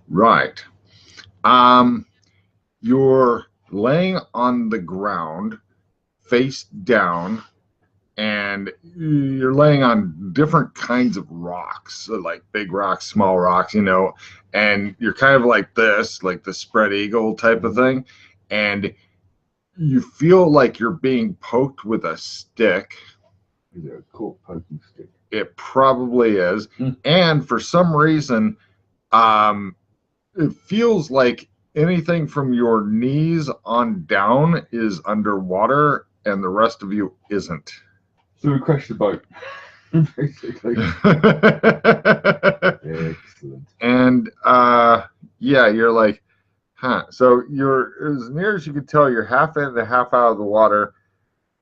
Right. You're laying on the ground, face down, and you're laying on different kinds of rocks, so like big rocks, small rocks, and you're kind of like this, like the spread eagle type of thing, and you feel like you're being poked with a stick. Is it a cork poking stick? It probably is. And for some reason, it feels like anything from your knees on down is underwater and the rest of you isn't. So we crashed the boat, basically. Excellent. And yeah, you're like, huh. So you're, as near as you can tell, you're half in and half out of the water,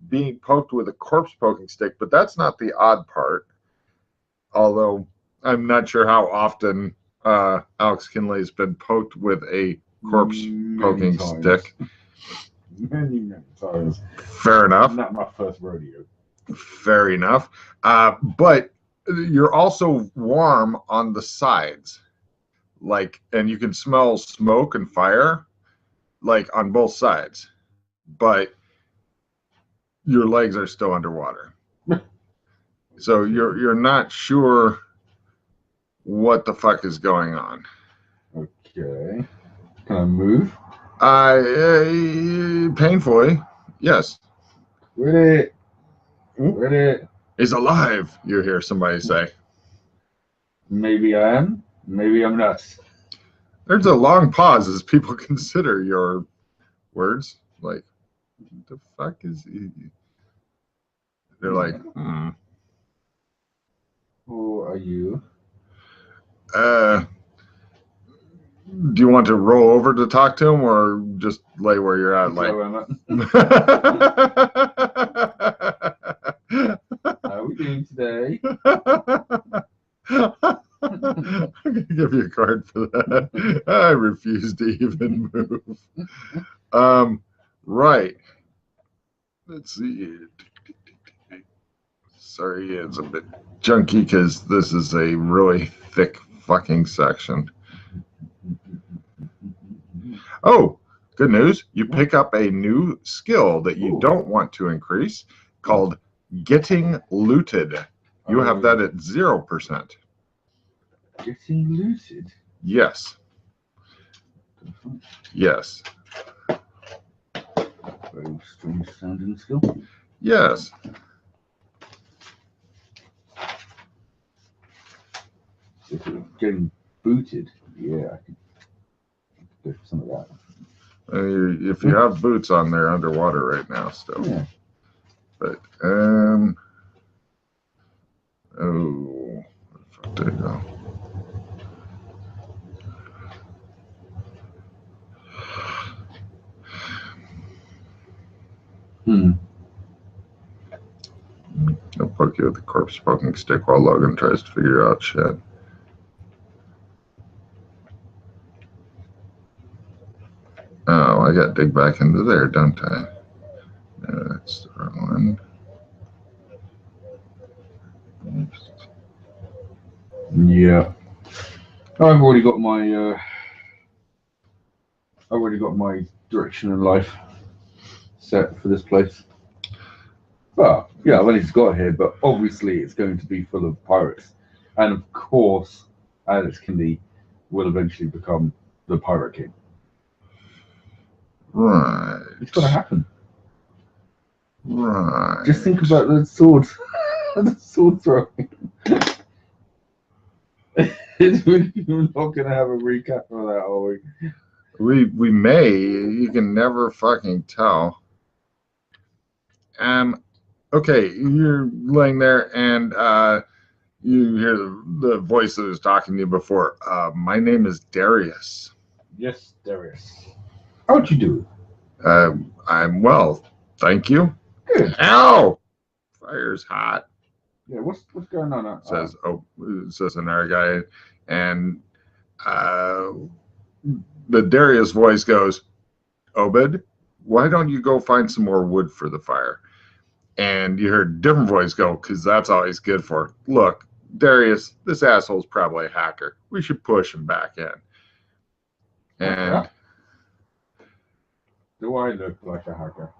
being poked with a corpse poking stick. But that's not the odd part. Although I'm not sure how often Alex Kinley's been poked with a corpse poking stick. Many times. Fair enough. Not my first rodeo. Fair enough. But you're also warm on the sides, and you can smell smoke and fire, like on both sides, but your legs are still underwater. So you're not sure what the fuck is going on. Okay. Can I move? Painfully, yes. Ready? Ready? He's alive, you hear somebody say. Maybe I am. Maybe I'm not. There's a long pause as people consider your words. Like, what the fuck is he? They're like, Who are you? Do you want to roll over to talk to him or just lay where you're at? Like, how are we doing today? I'm going to give you a card for that. I refuse to even move. Right. Let's see. Sorry, it's a bit junky because this is a really thick fucking section. Oh, good news. You pick up a new skill that you don't want to increase called Getting Looted. You have that at 0%. Getting looted? Yes. Yes. Very strange sounding skill. Yes. Getting booted. Yeah, I could go for some of that. If you have boots on, they're underwater right now still. Yeah. But oh, where the fuck did it go? I'll poke you with the corpse poking stick while Logan tries to figure out shit. Oh, I got to dig back into there, don't I? No, that's the wrong one. Yeah. I've already got my direction in life set for this place. Well, yeah, I've only just got here, but obviously it's going to be full of pirates. And of course, Alex Kinley will eventually become the Pirate King. Right. It's got to happen. Right. Just think about the sword, the sword throwing. We're not going to have a recap of that, are we? We may. You can never fucking tell. Okay, you're laying there and you hear the voice that was talking to you before. My name is Darius. Yes, Darius. How'd you do? I'm well, thank you. Good. Ow! Fire's hot. Yeah, what's going on? Says another guy, and the Darius voice goes, Obed, why don't you go find some more wood for the fire? And you hear a different voice go, because that's all he's good for. Look, Darius, this asshole's probably a hacker. We should push him back in. And do I look like a hacker?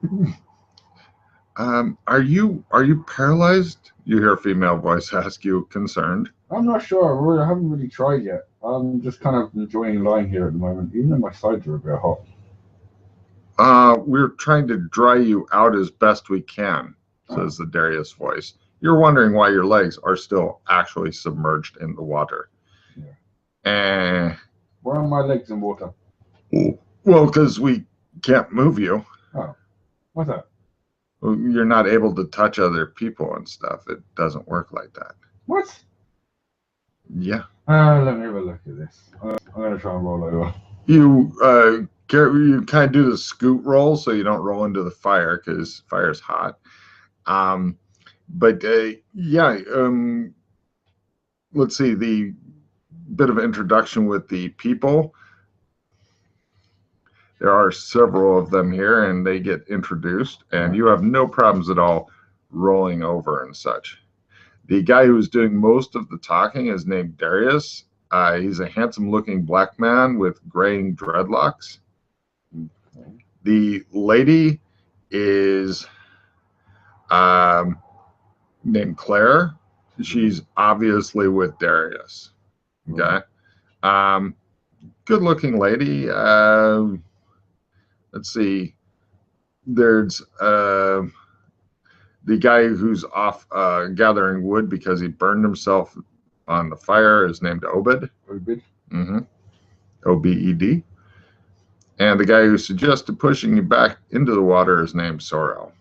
are you paralyzed? You hear a female voice ask you, concerned. I'm not sure. I haven't really tried yet. I'm just kind of enjoying lying here at the moment, even though my sides are a bit hot. We're trying to dry you out as best we can, says the Darius voice. You're wondering why your legs are still actually submerged in the water. Yeah. Why are my legs in water? Well, because we can't move you. Oh, what's that? You're not able to touch other people and stuff. It doesn't work like that. What? Yeah. Let me have a look at this. I'm going to try and roll over. You kind of do the scoot roll so you don't roll into the fire because fire's hot. Let's see, the bit of introduction with the people. There are several of them here, and they get introduced, and you have no problems at all rolling over and such. The guy who's doing most of the talking is named Darius. He's a handsome-looking black man with graying dreadlocks. The lady is named Claire. She's obviously with Darius. Okay. Good-looking lady. Let's see. There's the guy who's off gathering wood because he burned himself on the fire is named Obed. Obed? Mm-hmm. Obed. And the guy who suggested pushing you back into the water is named Sorrel.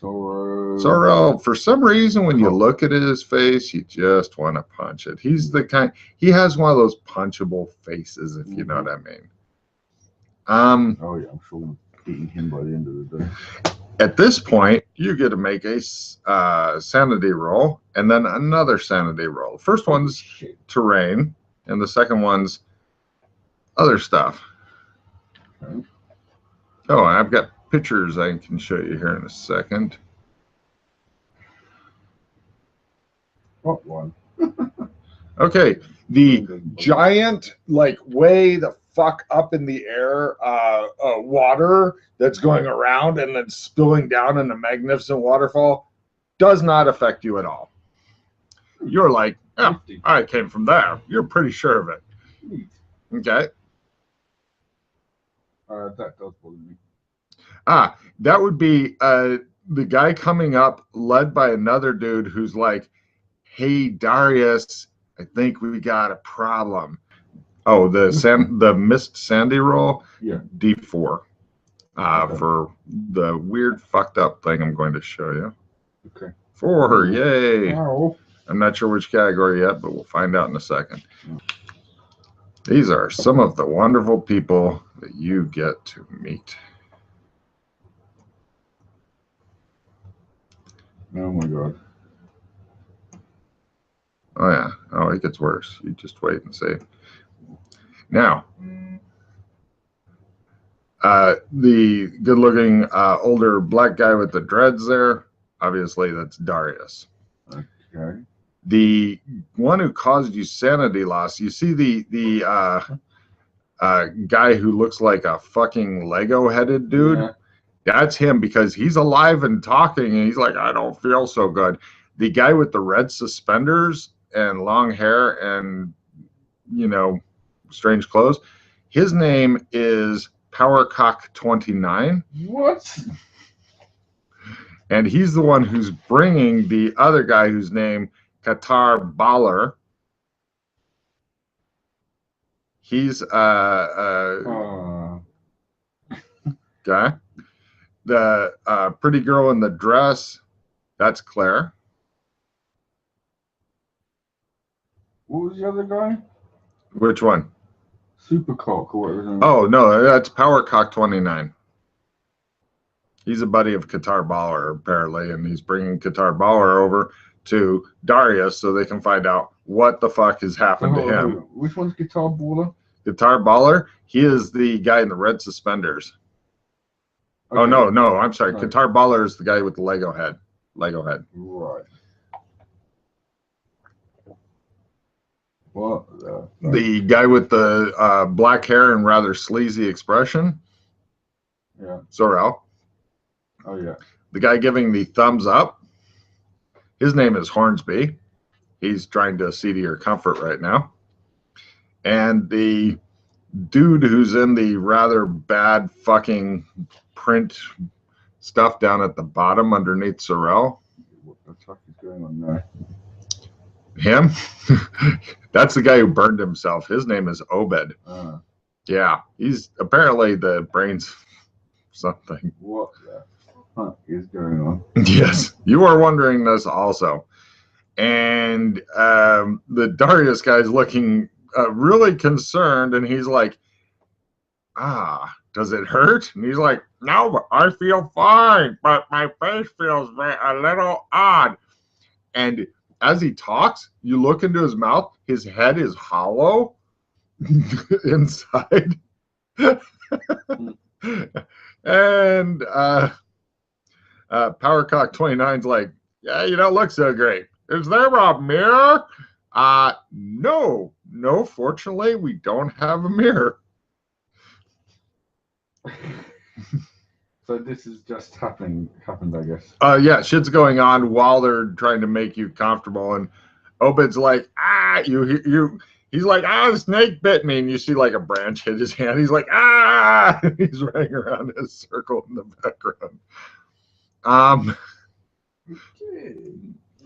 Sorrel, for some reason, when you look at his face, you just want to punch it. He's the kind, he has one of those punchable faces, if you know what I mean. Oh, yeah, I'm sure I'm beating him by the end of the day. At this point, you get to make a sanity roll and then another sanity roll. First one's terrain, and the second one's other stuff. Okay. Oh, I've got pictures I can show you here in a second. What one? Okay, the giant, like, way the fuck up in the air water that's going around and then spilling down in a magnificent waterfall does not affect you at all. You're like, oh, I came from there. You're pretty sure of it. Okay. That does bother me. That would be the guy coming up led by another dude who's like, hey, Darius, I think we got a problem. Oh, the missed sandy roll, yeah, D4 for the weird fucked up thing I'm going to show you. Okay. 4, yay. Ow. I'm not sure which category yet, but we'll find out in a second. These are some of the wonderful people that you get to meet. Oh my God. Oh yeah. Oh, it gets worse. You just wait and see. Now, the good-looking older black guy with the dreads there, obviously that's Darius. Okay. The one who caused you sanity loss, you see the guy who looks like a fucking Lego-headed dude? Yeah. That's him because he's alive and talking, and he's like, I don't feel so good. The guy with the red suspenders and long hair and, you know, strange clothes, his name is Powercock29. What? And he's the one who's bringing the other guy whose name Qatar Baller. He's guy. The pretty girl in the dress, that's Claire. What was the other guy? Which one? Supercock or whatever. Oh no, that's Powercock29. He's a buddy of Qatar Baller apparently, and he's bringing Qatar Baller over to Darius so they can find out what the fuck has happened to him. Which one's Guitar Baller? Guitar Baller, he is the guy in the red suspenders. Okay. Oh no, I'm sorry. Right. Qatar Baller is the guy with the Lego head. Right. What? The guy with the black hair and rather sleazy expression. Yeah. Sorrel. Oh yeah. The guy giving the thumbs up. His name is Hornsby. He's trying to see to your comfort right now. And the dude who's in the rather bad fucking print stuff down at the bottom underneath Sorrel. What the fuck is going on there? Him? That's the guy who burned himself. His name is Obed. Yeah, he's apparently the brains something. What the fuck is going on? Yes, you are wondering this also. And the Darius guy's looking really concerned, and he's like, does it hurt? And he's like, no, I feel fine, but my face feels a little odd. And as he talks, you look into his mouth, his head is hollow inside. And Powercock 29's like, yeah, you don't look so great. Is there a mirror? No, fortunately, we don't have a mirror. So this is just happened, I guess. Yeah, shit's going on while they're trying to make you comfortable, and Obed's like, he's like, the snake bit me, and you see like a branch hit his hand. He's like, he's running around in a circle in the background.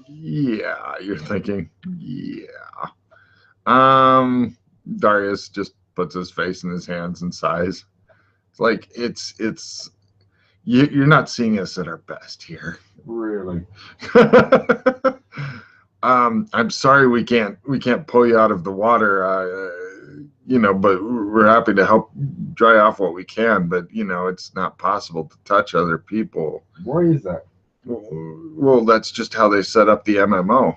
Yeah, you're thinking, yeah. Darius just puts his face in his hands and sighs. It's like it's you're not seeing us at our best here. Really? I'm sorry we can't pull you out of the water, but we're happy to help dry off what we can, but it's not possible to touch other people. Why is that? Well, that's just how they set up the MMO.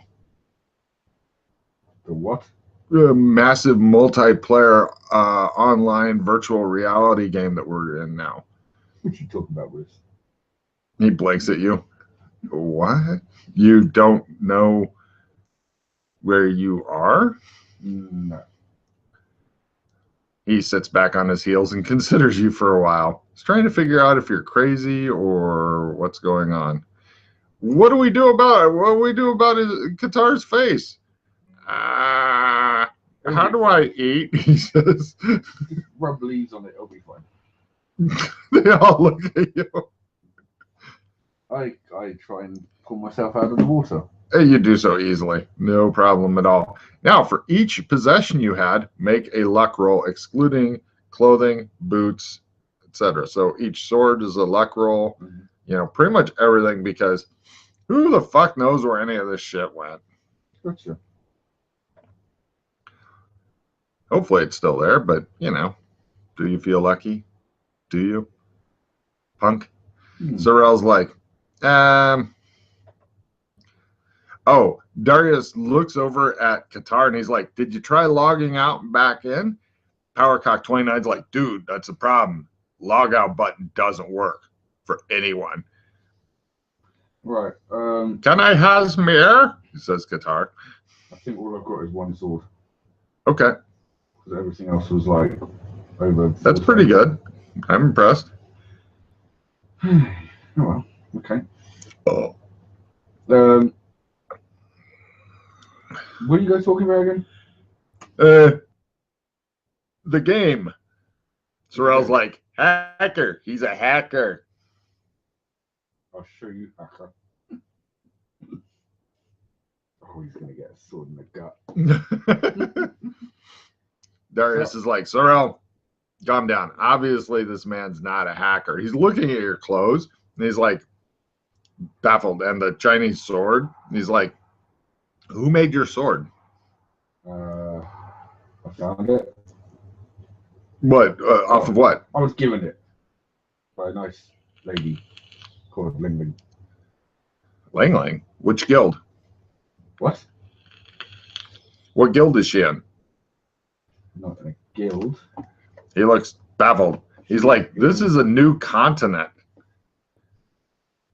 The what? A massive multiplayer online virtual reality game that we're in now. What you talking about, Bruce? He blinks at you. What? You don't know where you are? No. He sits back on his heels and considers you for a while. He's trying to figure out if you're crazy or what's going on. What do we do about it? What do we do about Qatar's face? How do I eat? He says. Rub leaves on it, it'll be fine. They all look at you. I try and pull myself out of the water. You do so easily. No problem at all. Now, for each possession you had, make a luck roll, excluding clothing, boots, etc. So each sword is a luck roll. Mm-hmm. Pretty much everything, because who the fuck knows where any of this shit went? Gotcha. Hopefully it's still there, but, do you feel lucky? Do you? Punk? Sorrel's like, Darius looks over at Qatar and he's like, did you try logging out and back in? Powercock 29's like, dude, that's a problem. Log out button doesn't work for anyone. Right. Can I has mirror? Says Qatar. I think all I've got is one sword. Okay. Because everything else was like over. That's pretty good. I'm impressed. Oh well. Okay. Oh. What are you guys talking about again? The game. Sorrel's like, hacker. He's a hacker. I'll show you, hacker. Oh, he's gonna get a sword in the gut. Darius is like, Sorrel, calm down. Obviously, this man's not a hacker. He's looking at your clothes and he's like baffled. And the Chinese sword, he's like, who made your sword? I found it. What? Off of what? I was given it by a nice lady called Ling Ling. Ling Ling? Which guild? What? What guild is she in? Not in a guild. He looks baffled. He's like, this is a new continent.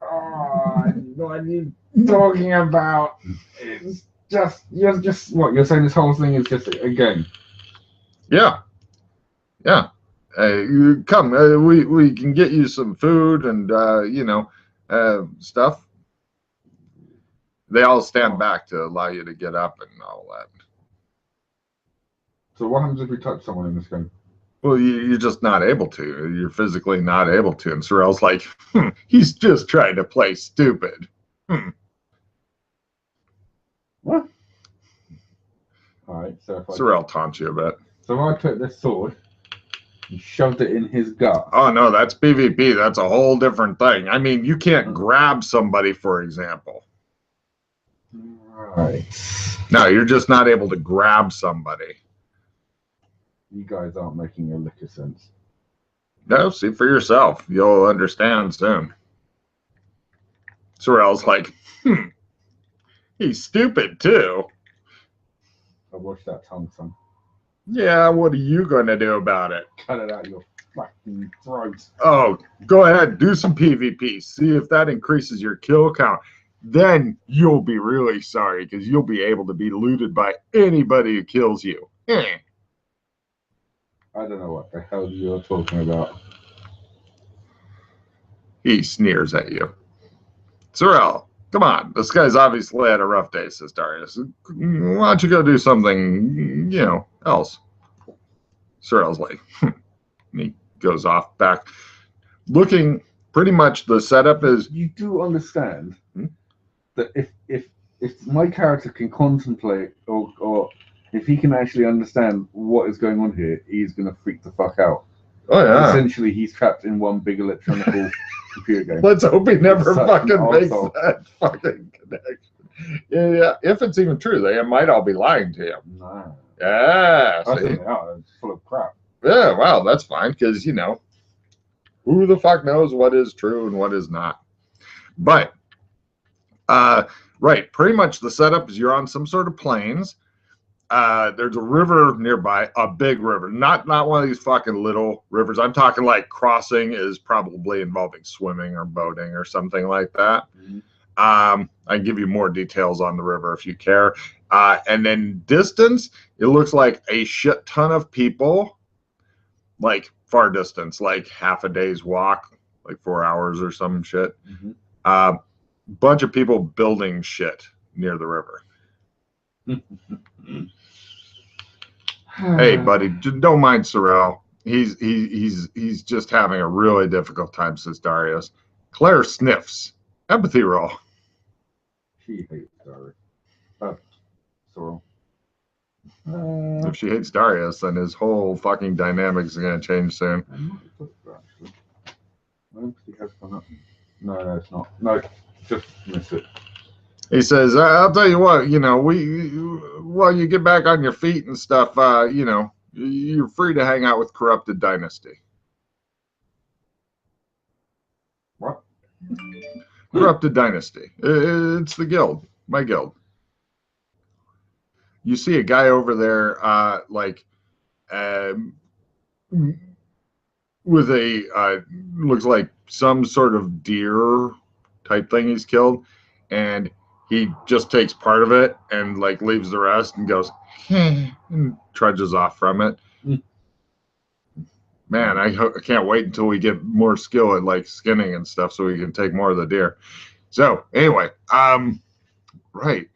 Oh, what are you talking about? It's just, you're saying this whole thing is just a game. Yeah, yeah. Come, we can get you some food and stuff. They all stand back to allow you to get up and all that. So what happens if we touch someone in this game? Well, you're just not able to. You're physically not able to. And Sorrel's like, he's just trying to play stupid. What? All right. So Sorrel taunts you a bit. So if I took this sword and shoved it in his gut. Oh no, that's PvP. That's a whole different thing. I mean, you can't grab somebody, for example. Right. No, you're just not able to grab somebody. You guys aren't making a lick of sense. No, see for yourself. You'll understand soon. Sorrel's like, he's stupid too. I watched that tongue, son. Yeah, what are you going to do about it? Cut it out your fucking throat. Oh, go ahead, do some PvP. See if that increases your kill count. Then you'll be really sorry because you'll be able to be looted by anybody who kills you. I don't know what the hell you're talking about. He sneers at you. Sorrel, come on. This guy's obviously had a rough day, says Darius. Why don't you go do something, else? Sorrel's like, and he goes off back. Looking, pretty much the setup is... You do understand that if my character can contemplate or if he can actually understand what is going on here, he's going to freak the fuck out. Oh, yeah. Essentially, he's trapped in one big electronic computer game. Let's hope he never fucking makes that fucking connection. Yeah, if it's even true, they might all be lying to him. No. Yeah, I think they are. It's full of crap. Yeah, well, that's fine, because, who the fuck knows what is true and what is not. But, right, pretty much the setup is you're on some sort of plains. There's a river nearby, a big river, not one of these fucking little rivers. I'm talking like crossing is probably involving swimming or boating or something like that. Mm-hmm. I can give you more details on the river if you care. And then distance, it looks like a shit ton of people, like far distance, like half a day's walk, like 4 hours or some shit. Mm-hmm. Bunch of people building shit near the river. Hey, buddy, don't mind Sorrel. He's just having a really difficult time, says Darius. Claire sniffs. Empathy roll. She hates Darius. Sorrel. If she hates Darius, then his whole fucking dynamics is going to change soon. Empathy has gone up. No, it's not. No, just miss it. He says, I'll tell you what, while you get back on your feet and stuff, you're free to hang out with Corrupted Dynasty. What? Corrupted Dynasty. It's the guild, my guild. You see a guy over there, with a, looks like some sort of deer type thing he's killed, and he just takes part of it and leaves the rest and goes and trudges off from it. Man, I can't wait until we get more skill at skinning and stuff so we can take more of the deer. So anyway, right,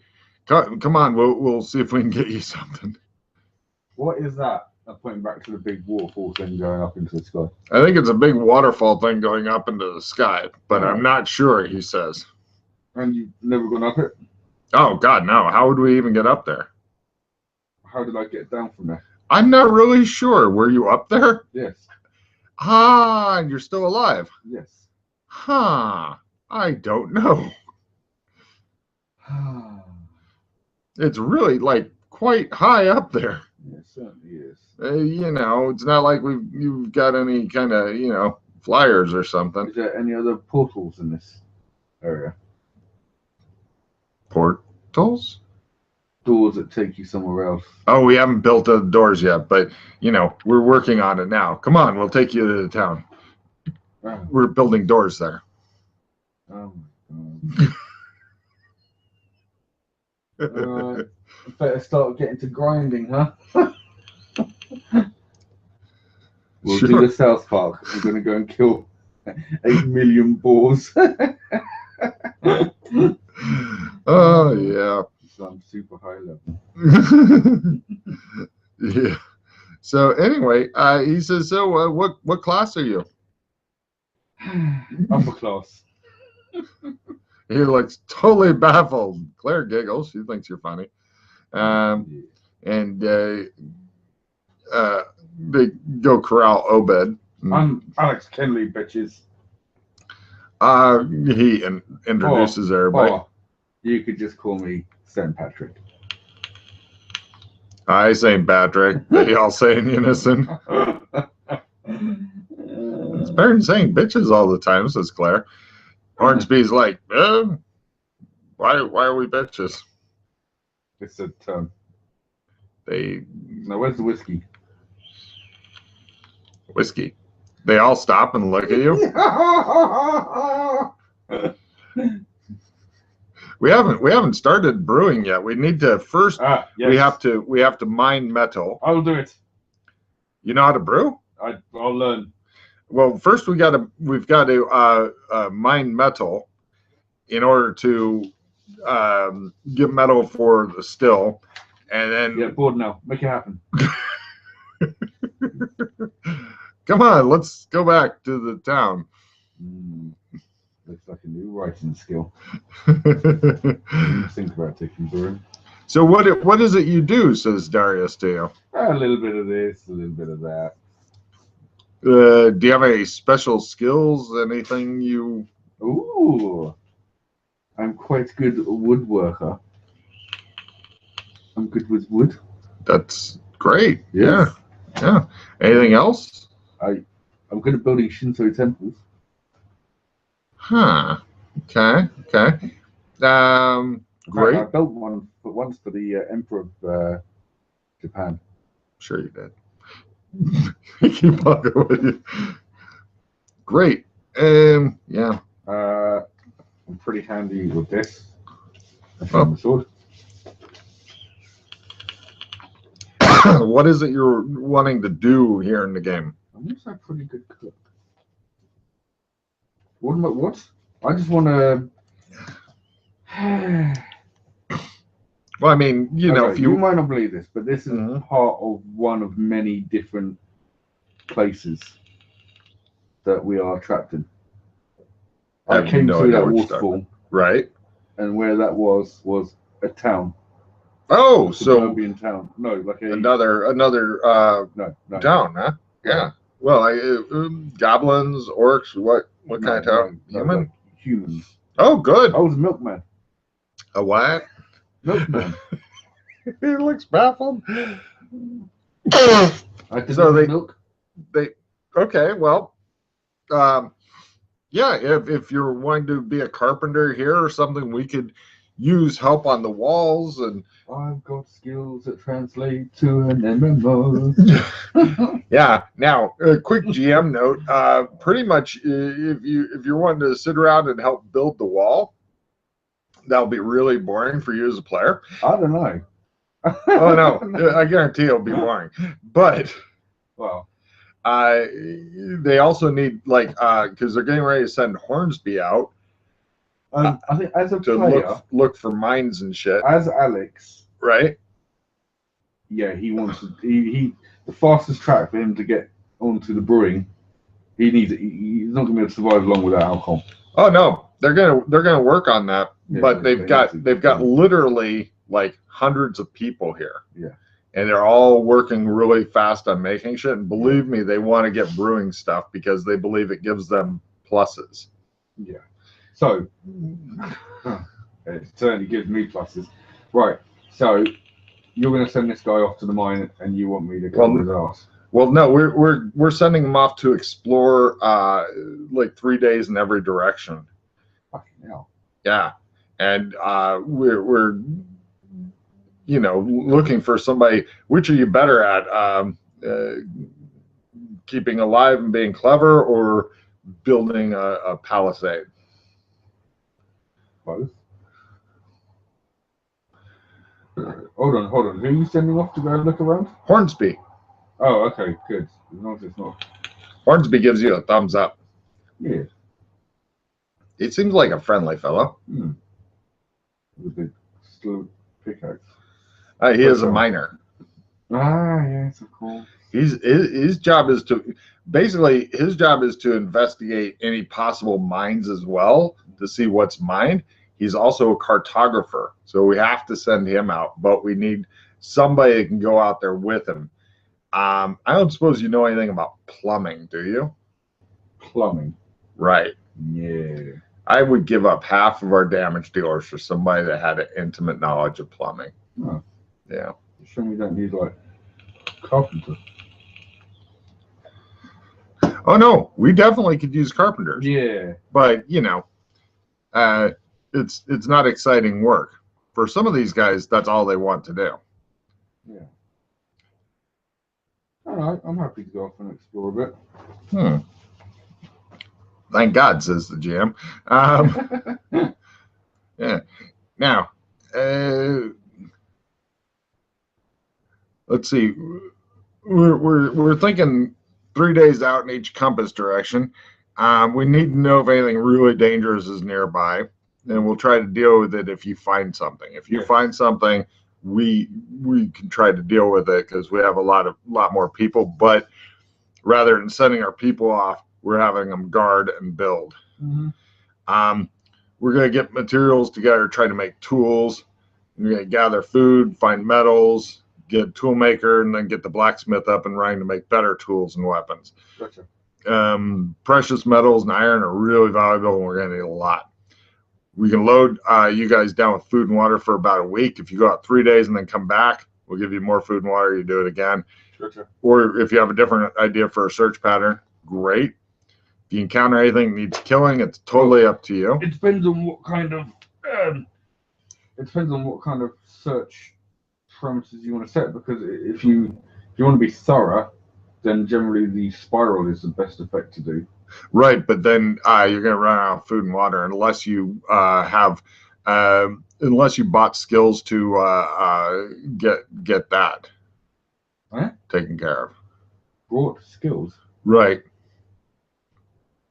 come on, we'll see if we can get you something. What is that? I'm pointing back to the big waterfall thing going up into the sky. I think it's a big waterfall thing going up into the sky, but I'm not sure. He says. And you've never gone up it? Oh, God, no. How would we even get up there? How did I get down from there? I'm not really sure. Were you up there? Yes. Ah, and you're still alive? Yes. Huh. I don't know. It's really, quite high up there. Yeah, it certainly is. It's not like you've got any kind of, flyers or something. Is there any other portals in this area? Portals? Doors that take you somewhere else. Oh, we haven't built the doors yet, but we're working on it now. Come on, we'll take you to the town. Oh. We're building doors there. Oh my God. Better start getting to grinding, huh? do the South Park. I'm going to go and kill 8 million boars. Oh yeah. So I'm super high level. Yeah. So anyway, he says, so what class are you? Upper class. He looks totally baffled. Claire giggles. She thinks you're funny. And they go corral Obed. I'm Alex Kenley, bitches. He introduces everybody. Or you could just call me St. Patrick. I St. Patrick. They all say in unison. It's better than saying bitches all the time, says Claire. Hornsby's like, why are we bitches? It's a term. Now where's the whiskey? Whiskey. They all stop and look at you. We haven't started brewing yet. We need to first. Yes. We have to mine metal. I'll do it. You know how to brew? I'll learn. Well, first we've got to mine metal in order to get metal for the still, and then bored now. Make it happen. Come on, let's go back to the town. Looks like a new writing skill. Think about taking brewing. So what is it you do? Says Darius to you. A little bit of this, a little bit of that. Do you have any special skills? Anything you? Ooh, I'm quite good woodworker. I'm good with wood. That's great. Yes. Yeah. Anything else? I'm good at building Shinto temples. Huh. Okay. Great. I built one once for the Emperor of Japan. Sure you did. Keep on going with you. Great. Yeah. I'm pretty handy with this. The sword. What is it you're wanting to do here in the game? I'm also a pretty good cook. What? I just want to. Well, I mean, know, if you might not believe this, but this is part of one of many different places that we are trapped in. I came through that waterfall, right? And where that was a town. Oh, so Suburban town. No, like another no. town, huh? Yeah. Well, goblins, orcs, what kind of town? Human? Like humans. Oh, good. I was a milkman. A what? Milkman. He looks baffled. Milk. Okay, well, yeah, if you're wanting to be a carpenter here or something, we could use help on the walls. And I've got skills that translate to an MMO. Yeah. Now, a quick GM note. Pretty much, if you're wanting to sit around and help build the wall, that'll be really boring for you as a player. I don't know. Oh no, I guarantee it'll be boring. But well, they also need because they're getting ready to send Hornsby out. I think as a player, look for mines and shit. As Alex, right? Yeah, he wants to. He the fastest track for him to get onto the brewing. He's not going to be able to survive long without alcohol. Oh no, they're gonna work on that. Yeah, but they've got literally like hundreds of people here. Yeah. And they're all working really fast on making shit. And believe me, they want to get brewing stuff because they believe it gives them pluses. Yeah. So it certainly gives me pluses. Right. So you're going to send this guy off to the mine, and you want me to cover his ass. Well, no, we're sending him off to explore like 3 days in every direction. Fucking hell. Yeah, and we're looking for somebody. Which are you better at? Keeping alive and being clever, or building a palisade? Both. Hold on. Who are you sending off to go look around? Hornsby. Oh, okay, good. As long as it's not Hornsby gives you a thumbs up. Yeah. He seems like a friendly fellow. With a big slow pickaxe. He is a miner. Ah, yes, of course. His job is to investigate any possible mines as well to see what's mined. He's also a cartographer, so we have to send him out, but we need somebody that can go out there with him. I don't suppose you know anything about plumbing, do you? Plumbing. Right. Yeah. I would give up half of our damage dealers for somebody that had an intimate knowledge of plumbing. Oh. Yeah. Sure you don't need like carpenter. Oh no, we definitely could use carpenters. Yeah. But you know, it's not exciting work. For some of these guys, that's all they want to do. Yeah. All right, I'm happy to go off and explore a bit. Thank God, says the GM. Yeah. Now, let's see. We're thinking 3 days out in each compass direction. We need to know if anything really dangerous is nearby, and we'll try to deal with it if you find something. If you find something, we can try to deal with it because we have a lot more people. But rather than sending our people off, we're having them guard and build. We're going to get materials together, try to make tools. We're going to gather food, find metals, get a tool maker, and then get the blacksmith up and running to make better tools and weapons. Gotcha. Precious metals and iron are really valuable, and we're going to need a lot. We can load you guys down with food and water for about a week. If you go out 3 days and then come back, we'll give you more food and water. You do it again. Gotcha. Or if you have a different idea for a search pattern, great. If you encounter anything that needs killing, it's totally up to you. It depends on what kind of search parameters you want to set, because if you want to be thorough, then generally the spiral is the best effect to do. Right, but then you're going to run out of food and water unless you unless you bought skills to get that taken care of. Brought skills. Right.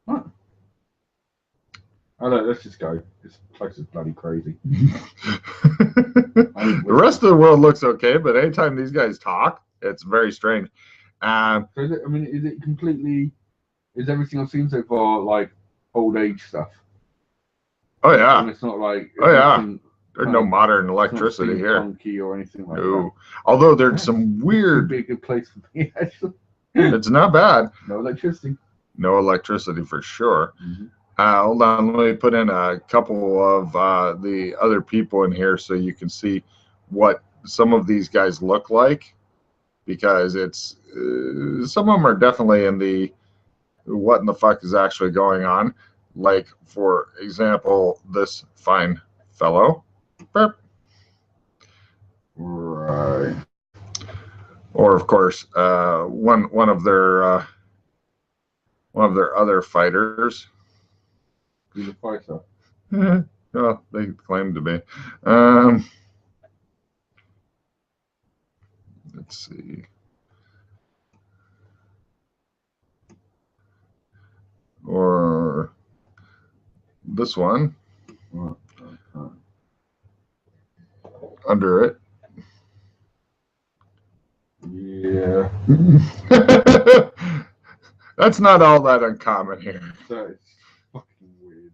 Huh. Oh no, let's just go. This place is bloody crazy. The rest of the world looks okay, but anytime these guys talk, it's very strange. So is it completely? Is everything I've seen so far like old age stuff? Oh yeah. And it's not like. There's no modern electricity here. Funky or anything like that. Although there's some weird. It'd be a good place for me actually. It's not bad. No electricity. No electricity for sure. Hold on, let me put in a couple of the other people in here so you can see what some of these guys look like, because it's some of them are definitely in the what in the fuck is actually going on. Like, for example, this fine fellow. Burp. Right. Or of course, one of their other fighters. He's a fighter. Well, they claim to be. Let's see. Or this one. Under it. Yeah. That's not all that uncommon here. That is fucking weird.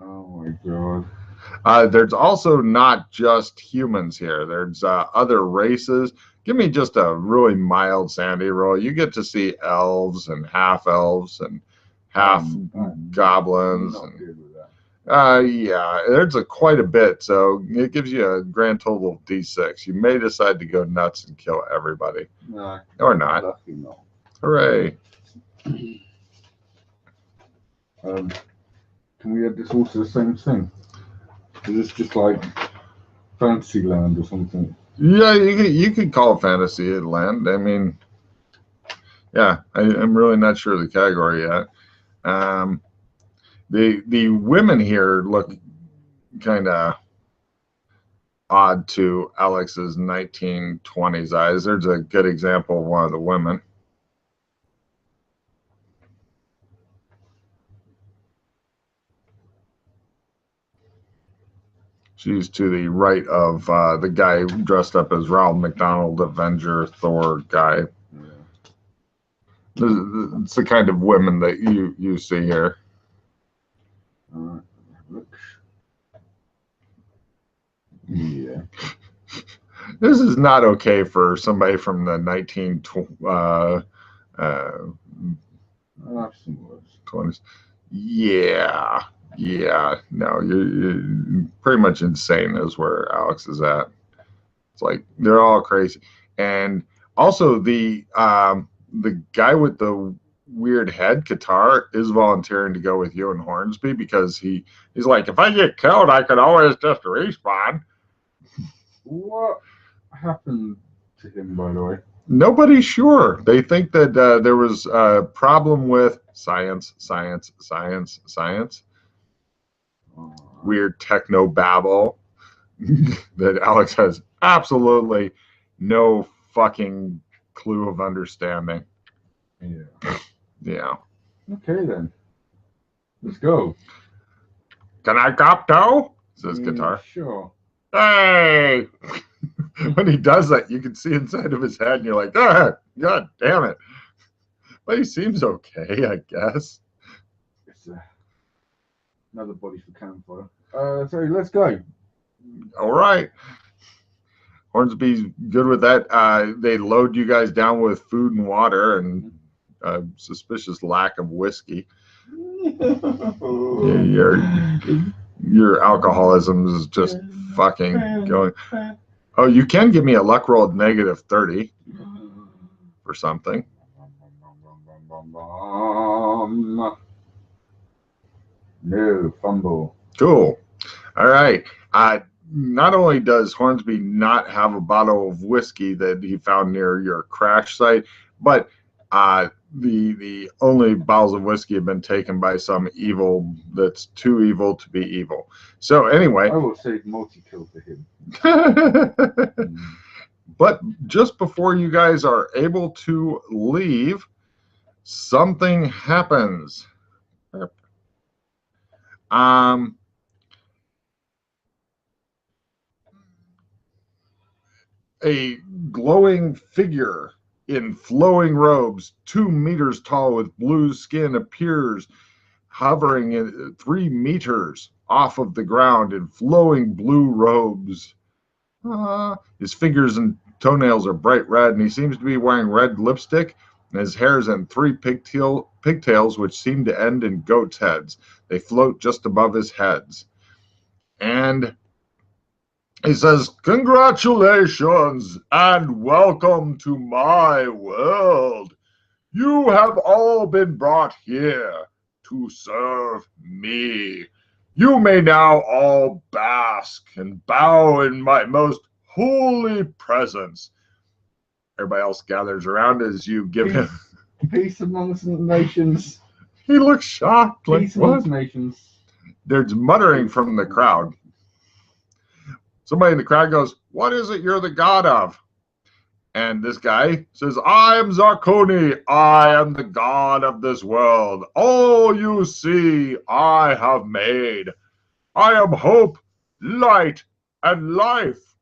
Oh my god. There's also not just humans here. There's other races. Give me just a really mild sanity roll. You get to see elves and half elves and half goblins. I'm not good with that. Yeah, there's quite a bit. So it gives you a grand total of D6. You may decide to go nuts and kill everybody. No. Or not. Lucky not. Hooray. Can we add this all to the same thing? Is this just like Fantasyland or something? Yeah, you could call it fantasy land. I mean, yeah, I'm really not sure of the category yet. The women here look kind of odd to Alex's 1920s eyes. There's a good example of one of the women. She's to the right of the guy dressed up as Ronald McDonald, Avenger, Thor guy. Yeah. It's the kind of women that you see here. Yeah. This is not okay for somebody from the 20s. Yeah. No, you're pretty much insane is where Alex is at. It's like they're all crazy. And also the guy with the weird head guitar is volunteering to go with you and Hornsby because he's like, if I get killed, I could always just respawn. What happened to him, by the way? Nobody's sure. They think that there was a problem with science. Weird techno babble that Alex has absolutely no fucking clue of understanding. Yeah. Okay then. Let's go. Can I cop toe? Says guitar. Sure. Hey! When he does that, you can see inside of his head, and you're like, God damn it. But he seems okay, I guess. It's another body for campfire. So let's go. All right. Hornsby's good with that. They load you guys down with food and water and suspicious lack of whiskey. Your alcoholism is just fucking going. Oh, you can give me a luck roll of -30 for something. No, fumble. Cool. All right. Not only does Hornsby not have a bottle of whiskey that he found near your crash site, but the only bottles of whiskey have been taken by some evil that's too evil to be evil. So anyway, I will save multi-kill for him. But just before you guys are able to leave, something happens. A glowing figure in flowing robes, 2 meters tall with blue skin, appears hovering at 3 meters off of the ground in flowing blue robes. His fingers and toenails are bright red, and he seems to be wearing red lipstick, and his hair is in 3 pigtails which seem to end in goat's heads. They float just above his heads. And he says, "Congratulations and welcome to my world. You have all been brought here to serve me. You may now all bask and bow in my most holy presence." Everybody else gathers around as you give him peace amongst nations. He looks shocked. Peace amongst nations. There's muttering from the crowd. Somebody in the crowd goes, "What is it you're the god of?" And this guy says, "I am Zarkoni. I am the god of this world. All you see, I have made. I am hope, light, and life."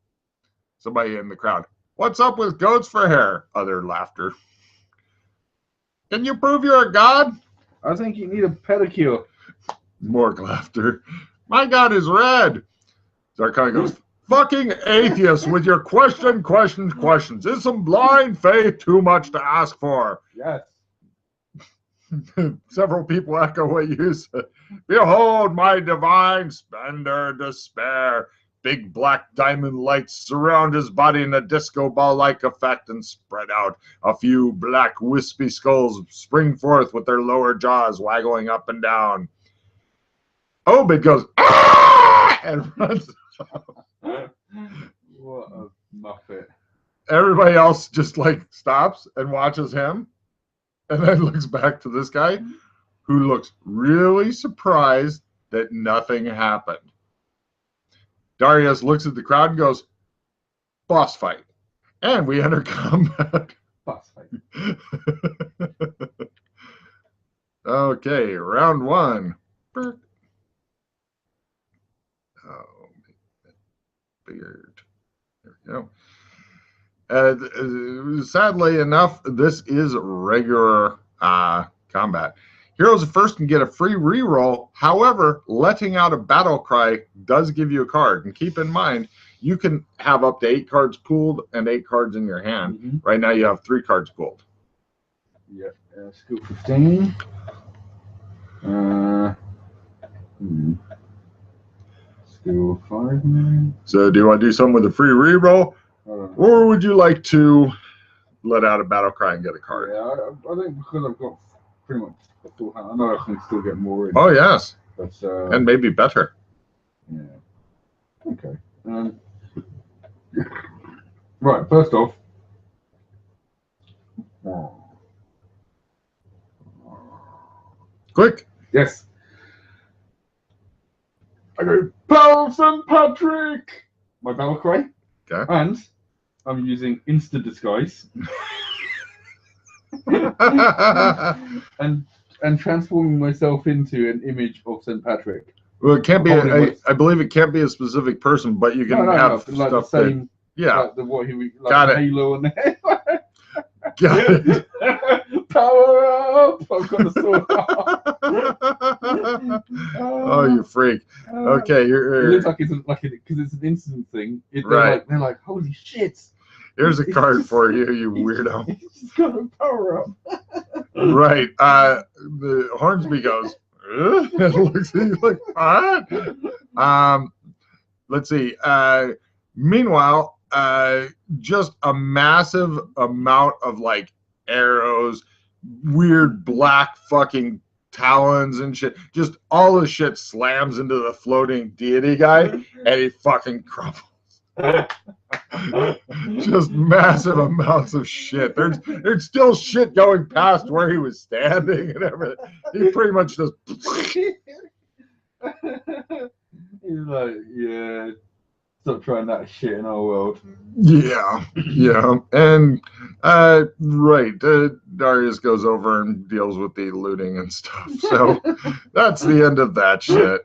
Somebody in the crowd, "What's up with goats for hair?" Other laughter. "Can you prove you're a god?" "I think you need a pedicure." More laughter. "My god is red." Zarkoni goes, "Fucking atheists with your questions. Is some blind faith too much to ask for?" Yes. Several people echo what you said. "Behold my divine splendor, despair. Big black diamond lights surround his body in a disco ball-like effect and spread out. A few black wispy skulls spring forth with their lower jaws waggling up and down." Obed goes, "Ah!" and runs. What a muppet. Everybody else just like stops and watches him and then looks back to this guy who looks really surprised that nothing happened. Darius looks at the crowd and goes, boss fight. And we enter combat. Boss fight. Okay, round one. Oh, beard. There we go. Sadly enough, this is regular combat. Heroes first can get a free reroll. However, letting out a battle cry does give you a card. And keep in mind, you can have up to 8 cards pooled and 8 cards in your hand. Mm-hmm. Right now, you have 3 cards pooled. Yep. Skill 15. Skill 5. Maybe? So, do you want to do something with a free reroll? Or would you like to let out a battle cry and get a card? Yeah, I think because I've got pretty much a full hand, I know I can still get more in. Oh, yes. But, and maybe better. Yeah. Okay. Right, first off. Quick. Yes. I go, Pal St. Patrick! My battle cry. Okay. And I'm using instant disguise. and transforming myself into an image of St. Patrick. Well, it can't be. I believe it can't be a specific person, but you can have like stuff the same. That, yeah. Like the what he like Got it. Halo and Got it. Power up! I've got the sword. Oh, you freak. Okay, It looks like it's because it's an instant thing. Right. They're like, holy shit! Here's a card for you, you weirdo. He's got a power up. Right. The Hornsby goes. And looks at you like, what? Let's see. Meanwhile, just a massive amount of like arrows, weird black fucking talons and shit. Just all the shit slams into the floating deity guy, and he fucking crumbles. Just massive amounts of shit. There's still shit going past where he was standing and everything. He pretty much just. He's like, yeah, stop trying that shit in our world. Yeah, and right, Darius goes over and deals with the looting and stuff. So that's the end of that shit.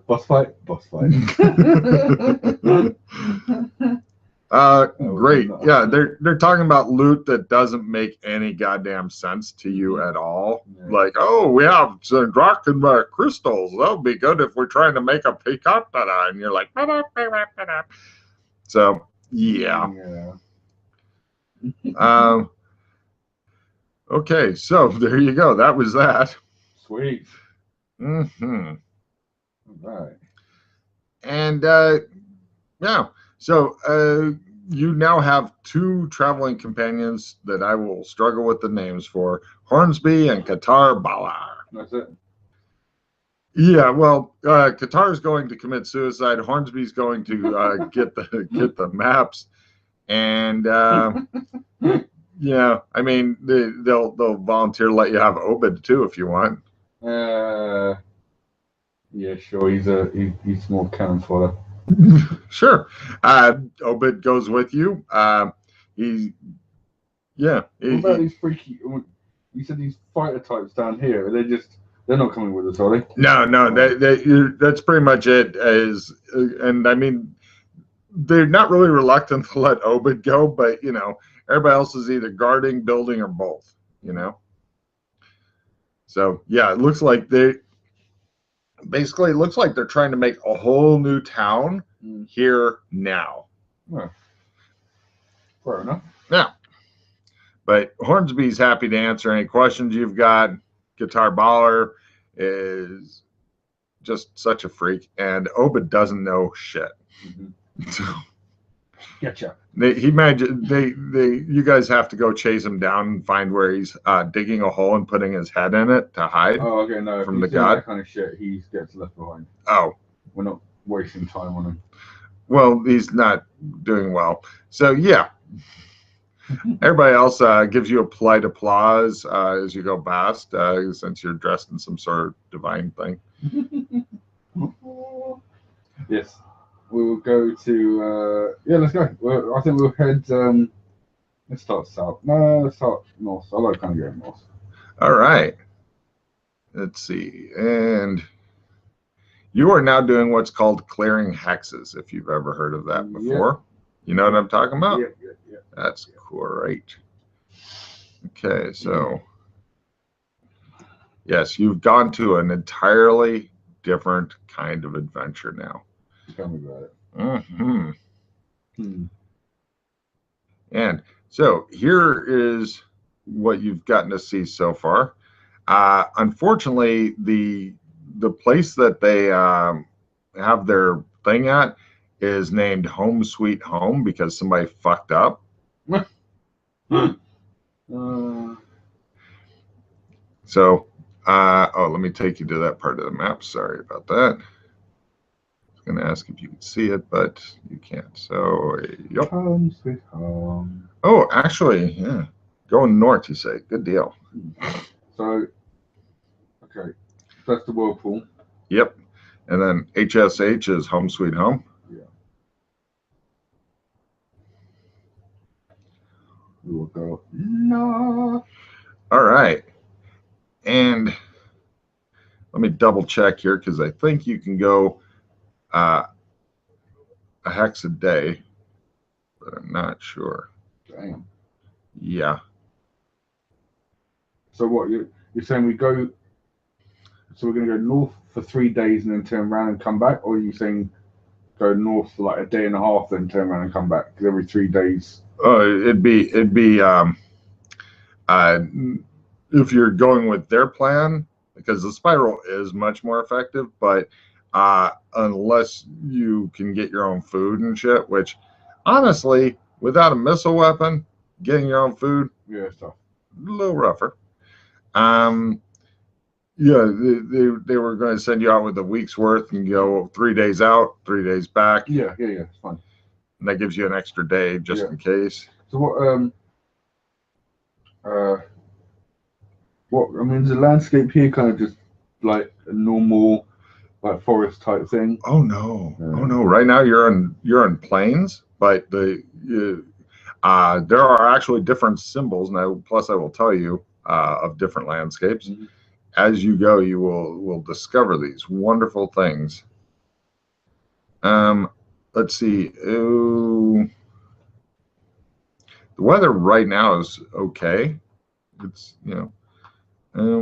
Boss fight. Great. Yeah, they're talking about loot that doesn't make any goddamn sense to you at all. Yeah. Like, oh, we have some Drakenberg crystals. That'll be good if we're trying to make a peacock. And you're like, so yeah. Okay, so there you go. That was that. Sweet. Mm-hmm. Right. And yeah, so you now have 2 traveling companions that I will struggle with the names for, Hornsby and Qatar Balar. That's it. Yeah, well, Qatar's going to commit suicide. Hornsby's going to get the maps, and yeah, I mean they'll volunteer to let you have Obed too if you want. Yeah, sure. He's more cannon fodder. Sure. Obed goes with you. What about these freaky? You said these fighter types down here. They're not coming with us, are they? No. That's pretty much it. And I mean, they're not really reluctant to let Obed go, but everybody else is either guarding, building, or both. So yeah, it looks like they're trying to make a whole new town here now. Oh. Fair enough. Yeah. But Hornsby's happy to answer any questions you've got. Guitar Baller is just such a freak, and Obed doesn't know shit. Mm-hmm. So Getcha. You guys have to go chase him down and find where he's digging a hole and putting his head in it to hide. Oh, okay, no. From the god. That kind of shit, he gets left behind. Oh. We're not wasting time on him. Well, he's not doing well. So, yeah. Everybody else gives you a polite applause as you go past, since you're dressed in some sort of divine thing. Yes. We will go to yeah. Let's go. I think we'll head. Let's start south. No, let's start north. I like kind of going north. All right. Let's see. And you are now doing what's called clearing hexes, if you've ever heard of that before. You know what I'm talking about? Yeah. That's great. Okay, so yes, you've gone to an entirely different kind of adventure now. Tell me about it. And so here is what you've gotten to see so far. Unfortunately, the place that they have their thing at is named Home Sweet Home because somebody fucked up. So, let me take you to that part of the map. Sorry about that. I was going to ask if you could see it, but you can't. So, yep. Home sweet home. Oh, actually, yeah. Going north, you say. Good deal. So, okay. That's the whirlpool. Yep. And then HSH is Home Sweet Home. Yeah. We will go north. All right. And let me double check here because I think you can go a hex a day, but I'm not sure. Damn. Yeah. So what you're saying? We go. So we're going to go north for 3 days and then turn around and come back, or are you saying go north for like a day and a half, then turn around and come back? Because every 3 days. It'd be if you're going with their plan, because the spiral is much more effective, but unless you can get your own food and shit, which honestly, without a missile weapon, getting your own food, Yeah, it's tough. A little rougher. Yeah, they were going to send you out with a week's worth and go 3 days out, 3 days back. Yeah, it's fine. And that gives you an extra day just in case. So what I mean is the landscape here kind of just like a normal like forest type thing? Oh no. Oh no. Right now you're in plains, but there are actually different symbols now. Plus, I will tell you of different landscapes. Mm-hmm. As you go, you will discover these wonderful things. Let's see. The weather right now is okay. It's God. Oh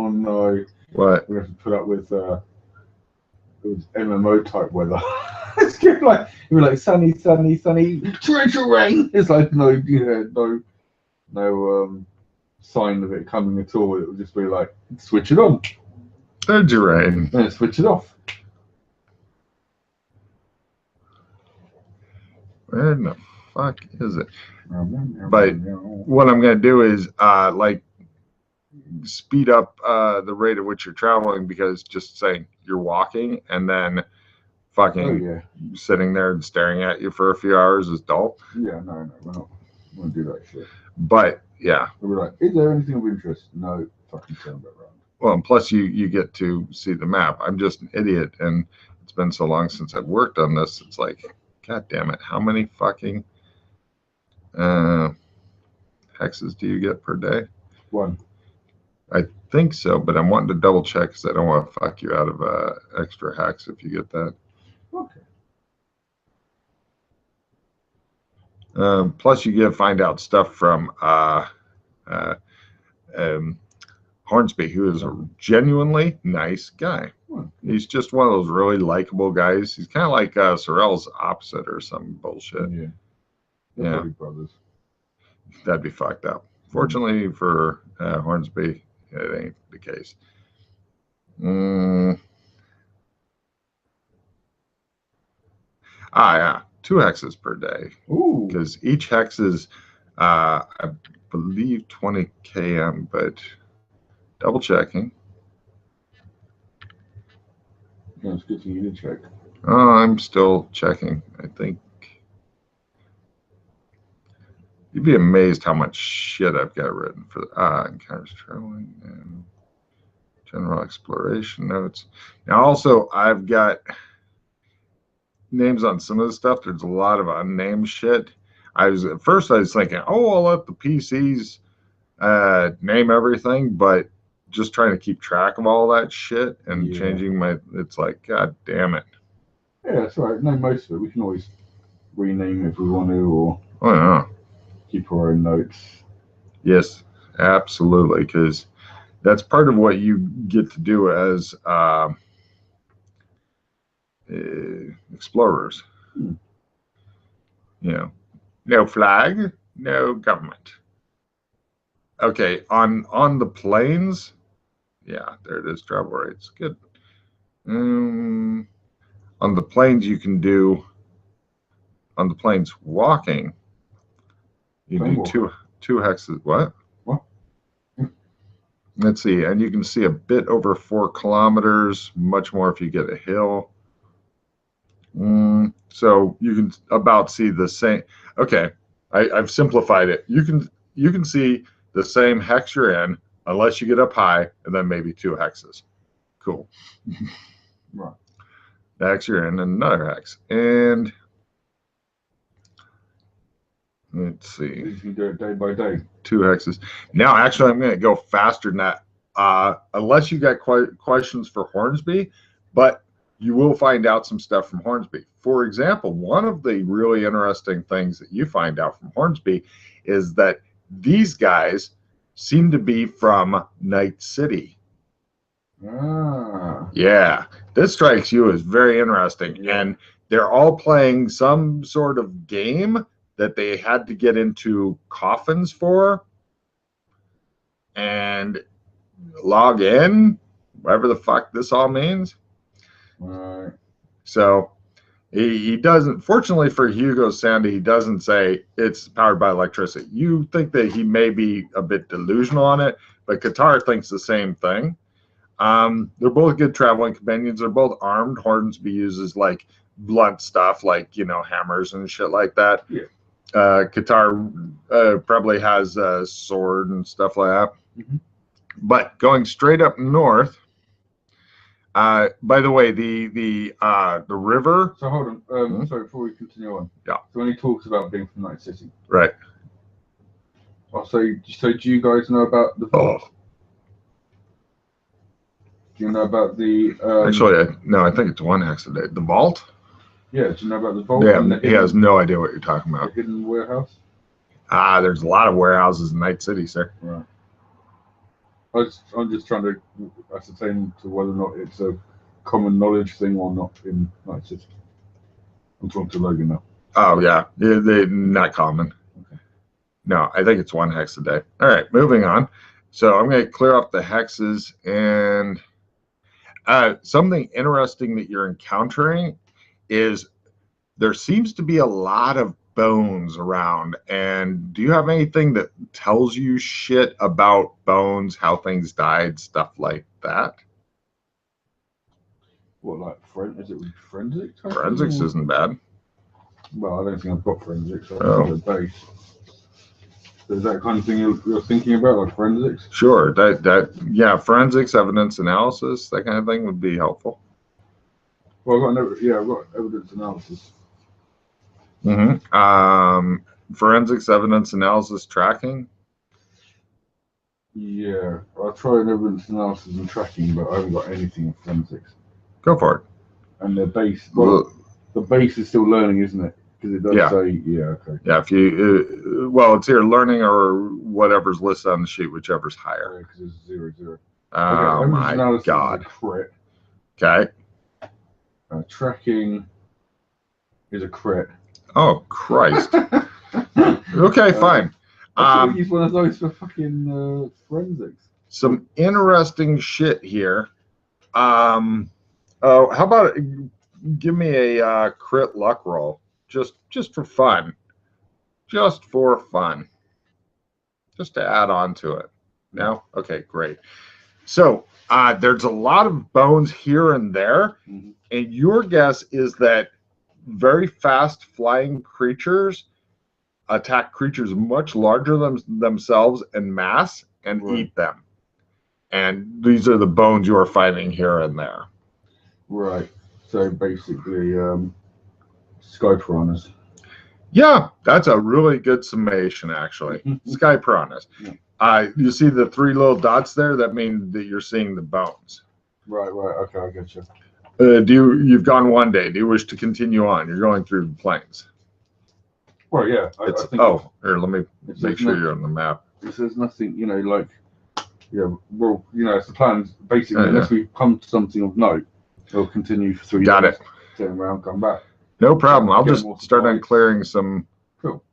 no. What? We have to put up with MMO type weather. It's good, like we're like sunny, torrential rain. It's like no sign of it coming at all. It will just be like switch it on. There's your rain. And switch it off. Where in the fuck is it? But what I'm going to do is like speed up the rate at which you're traveling, because just saying you're walking and then fucking sitting there and staring at you for a few hours is dull. Yeah, no, we're not going to do that shit. But yeah, we're like, is there anything of interest? No, fucking turn back around. Well, and plus you get to see the map. I'm just an idiot, and it's been so long since I've worked on this. It's like, god damn it, how many fucking hexes do you get per day? 1. I think so, but I'm wanting to double check because I don't want to fuck you out of extra hex if you get that. Okay. Plus, you find out stuff from Hornsby, who is a genuinely nice guy. He's just one of those really likable guys. He's kind of like Sorrell's opposite or some bullshit. Yeah. They're brothers. That'd be fucked up. Fortunately for Hornsby, it ain't the case. Yeah, 2 hexes per day. Ooh. Because each hex is, I believe, 20 km, but double checking. Yeah, it's good for you to check. Oh, I'm still checking. I think you'd be amazed how much shit I've got written for encounters traveling and General exploration notes. Now, also, I've got names on some of the stuff. There's a lot of unnamed shit. At first I was thinking, oh, I'll let the PCs name everything, but just trying to keep track of all that shit and changing it's like, god damn it. Yeah, that's right. No, most of it we can always rename if we want to, or keep our own notes. Yes, absolutely, because that's part of what you get to do as explorers. No flag, no government. Okay, on the plains, yeah, there it is. Travel rates, good. On the plains, you can do on the plains walking. You do two hexes. What? Let's see, and you can see a bit over 4 kilometers. Much more if you get a hill. So you can about see the same. Okay, I've simplified it. You can see the same hex you're in, unless you get up high, and then maybe 2 hexes. Cool. Right. The hex you're in, and another hex. And let's see. You can do it day by day. 2 hexes. Now, actually, I'm going to go faster than that. Unless you got questions for Hornsby, but you will find out some stuff from Hornsby. For example, one of the really interesting things that you find out from Hornsby is that these guys seem to be from Night City. Yeah, this strikes you as very interesting. And they're all playing some sort of game that they had to get into coffins for and log in, whatever the fuck this all means. Right. So he doesn't, fortunately for Hugo Sandy, he doesn't say it's powered by electricity. You think that he may be a bit delusional on it, but Qatar thinks the same thing. They're both good traveling companions. They're both armed. Hornsby uses like blunt stuff, like, hammers and shit like that. Yeah. Qatar probably has a sword and stuff like that. Mm-hmm. But going straight up north, by the way, the river. So hold on. Sorry, before we continue on. Yeah. So when he talks about being from Night City. Right. Oh, so do you guys know about the vault? Oh. Do you know about the? Actually, no, I think it's 1 hex a day. The vault. Yeah. Do you know about the vault? Yeah, he has no idea what you're talking about. The hidden warehouse. There's a lot of warehouses in Night City, sir. Right. I'm just trying to ascertain to whether or not it's a common knowledge thing or not in Night City. I'm talking to Logan now. Oh, yeah. They're not common. Okay. No, I think it's 1 hex a day. All right, moving on. So I'm going to clear up the hexes. And something interesting that you're encountering is there seems to be a lot of bones around. And do you have anything that tells you shit about bones, how things died, stuff like that? What, like is it forensics? Forensics isn't bad. Well, I don't think I've got forensics. I've got a base. So is that kind of thing you're thinking about, like forensics? Sure. Yeah, forensics, evidence analysis, that kind of thing would be helpful. Well, I've got evidence analysis. Mm-hmm. Forensics, evidence analysis, tracking. Yeah, I'll try an evidence analysis and tracking, but I haven't got anything in forensics. Go for it. And the base, the base is still learning, isn't it? Because it does say, okay. Yeah, if you, it's either learning or whatever's listed on the sheet, whichever's higher. Because it's 0, 0. Oh my God. Is a crit. Okay. Tracking is a crit. Oh Christ. Okay, fine. I should use one of those for fucking forensics. Some interesting shit here. How about give me a crit luck roll, just for fun, just to add on to it. No, okay, great. So there's a lot of bones here and there, and your guess is that very fast flying creatures attack creatures much larger than themselves in mass and eat them. and these are the bones you are finding here and there. Right. So basically, sky piranhas. Yeah, that's a really good summation, actually. Sky piranhas. Yeah. You see the 3 little dots there? That means that you're seeing the bones. Right. Okay, I get you. You've gone one day. Do you wish to continue on? You're going through the plains. Well, yeah. I think here, let me make sure you're on the map. It says nothing, like, well, it's the plan. Basically, unless we come to something of note, we'll continue for 3 days. Got it. Turn around, come back. No problem. I'll just start on supplies. clearing some Cool.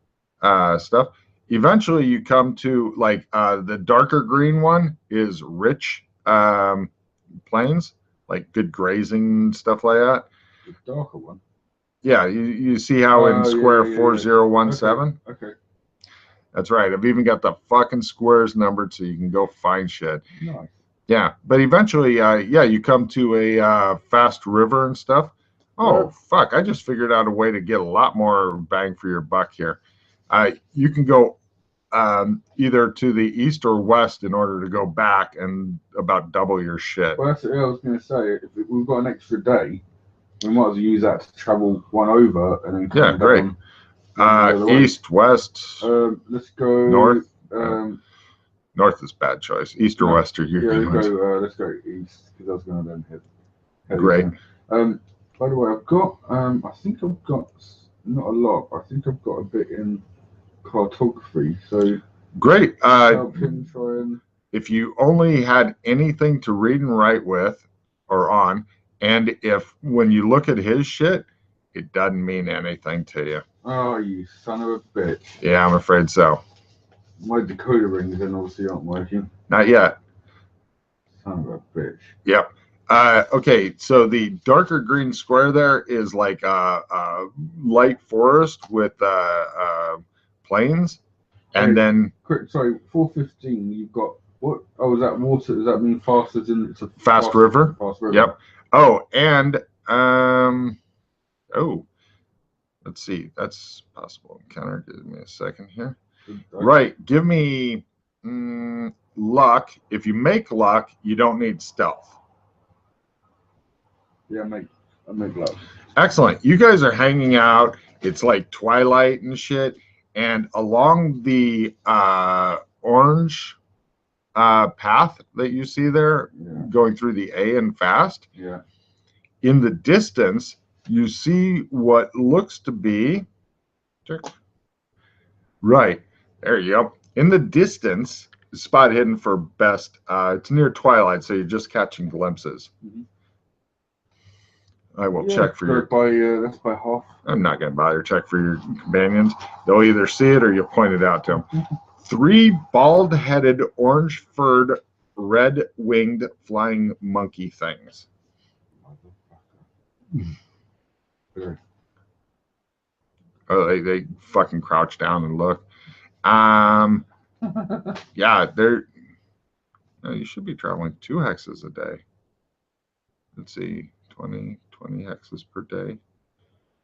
Stuff. Eventually, you come to like the darker green one is rich plains, like good grazing and stuff like that. The darker one. Yeah, you see how in square 4017. Okay. That's right. I've even got the fucking squares numbered so you can go find shit. Nice. Yeah, but eventually, you come to a fast river and stuff. Oh, fuck. I just figured out a way to get a lot more bang for your buck here. You can go either to the east or west in order to go back and about double your shit. Well, that's what I was going to say. If we've got an extra day, we might as well use that to travel one over and then come great. East, west. Let's go north. North is bad choice. East or west are your let's go east because I was going to then head great. By the way, I've got I think I've got not a lot. I think I've got a bit in cartography. So great. Help him try and... If you only had anything to read and write with or on, and if when you look at his shit, it doesn't mean anything to you. Oh, you son of a bitch. Yeah, I'm afraid so. My decoder rings then obviously aren't working. Not yet. Son of a bitch. Yep. Okay, so the darker green square there is like a light forest with plains, and then... Sorry, 415, you've got... What? Oh, is that water? Does that mean fast as in it's a fast river? Fast river. Yep. Oh, and... let's see. That's possible encounter. Give me a second here. Right. Give me luck. If you make luck, you don't need stealth. Yeah, I make luck. Excellent. You guys are hanging out. It's like twilight and shit. And along the orange path that you see there, going through the A and fast, in the distance, you see what looks to be... Right. There you go. In the distance, spot hidden for best. It's near twilight, so you're just catching glimpses. I will check for your... that's by half. I'm not going to bother check for your companions. They'll either see it or you'll point it out to them. 3 bald-headed, orange-furred, red-winged flying monkey things. Oh, they fucking crouch down and look. Yeah, they're... No, you should be traveling 2 hexes a day. Let's see, 20 hexes per day,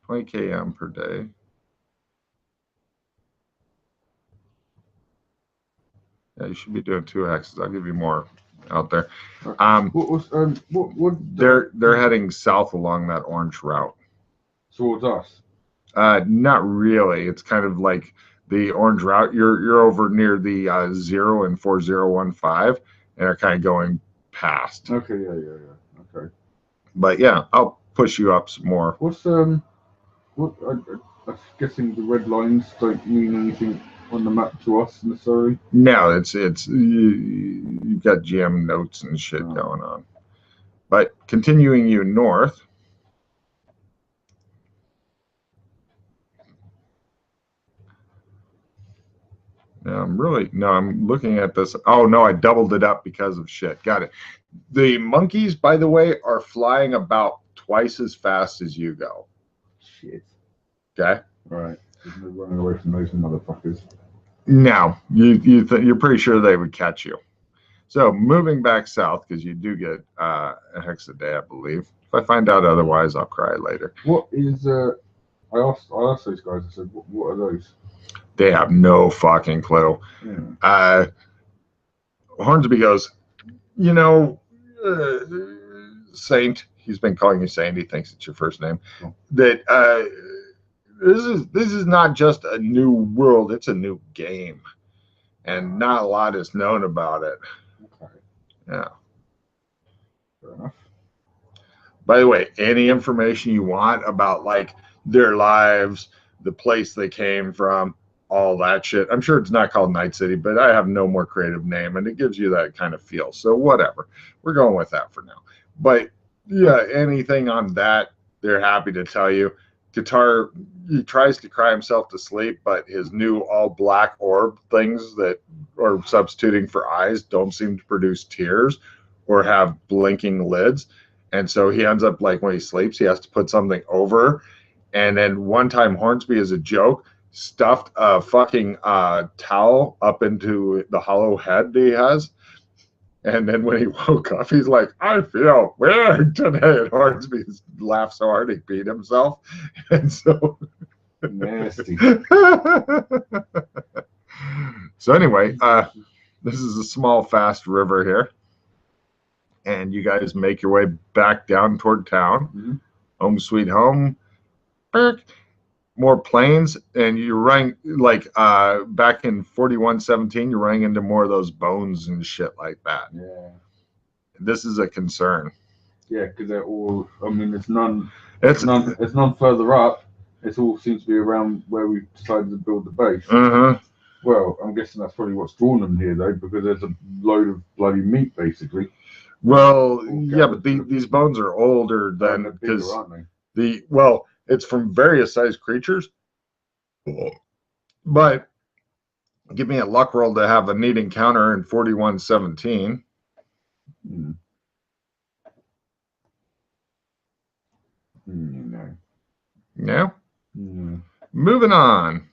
20 km per day. Yeah, you should be doing 2 hexes. I'll give you more out there. They're heading south along that orange route. Towards us? Not really. It's kind of like the orange route. You're over near the 0 and 4015, and they're kind of going past. Okay, yeah. Okay. But yeah, I'll push you up some more. What's I'm guessing the red lines don't mean anything on the map to us necessarily. No, it's you've got GM notes and shit going on. But continuing you north. I'm looking at this. Oh no, I doubled it up because of shit. Got it. The monkeys, by the way, are flying about twice as fast as you go. Shit. Okay. Right. We're running away from those motherfuckers. No, you're pretty sure they would catch you. So moving back south, because you do get a hex a day, I believe. If I find out otherwise, I'll cry later. What is I asked those guys. I said, "What are those?" They have no fucking clue. Yeah. Hornsby goes, you know, uh, Saint. He's been calling you Saint. He thinks it's your first name. Oh. That this is not just a new world; it's a new game, and not a lot is known about it. Okay. Yeah. Fair enough. By the way, any information you want about like their lives, the place they came from, all that shit. I'm sure it's not called Night City, but I have no more creative name, and it gives you that kind of feel. So whatever, we're going with that for now. But yeah, anything on that, they're happy to tell you. Guitar, he tries to cry himself to sleep, but his new all black orb things that are substituting for eyes don't seem to produce tears or have blinking lids. And so he ends up like when he sleeps, he has to put something over. And then one time, Hornsby, as a joke, stuffed a fucking towel up into the hollow head that he has. And then when he woke up, he's like, I feel weird today. And Hornsby laughed so hard he beat himself. And so. Nasty. So anyway, this is a small, fast river here. And you guys make your way back down toward town. Mm-hmm. Home sweet home. More planes, and you're running like back in 4117, you're running into more of those bones and shit like that. Yeah. This is a concern. Yeah, because they're all. I mean, it's none further up. It all seems to be around where we decided to build the base. Uh-huh. Well, I'm guessing that's probably what's drawn them here, though, because there's a load of bloody meat, basically. Well, yeah, but these bones are older than because it's from various sized creatures. But give me a luck roll to have a neat encounter in 4117. No. No? No. Moving on.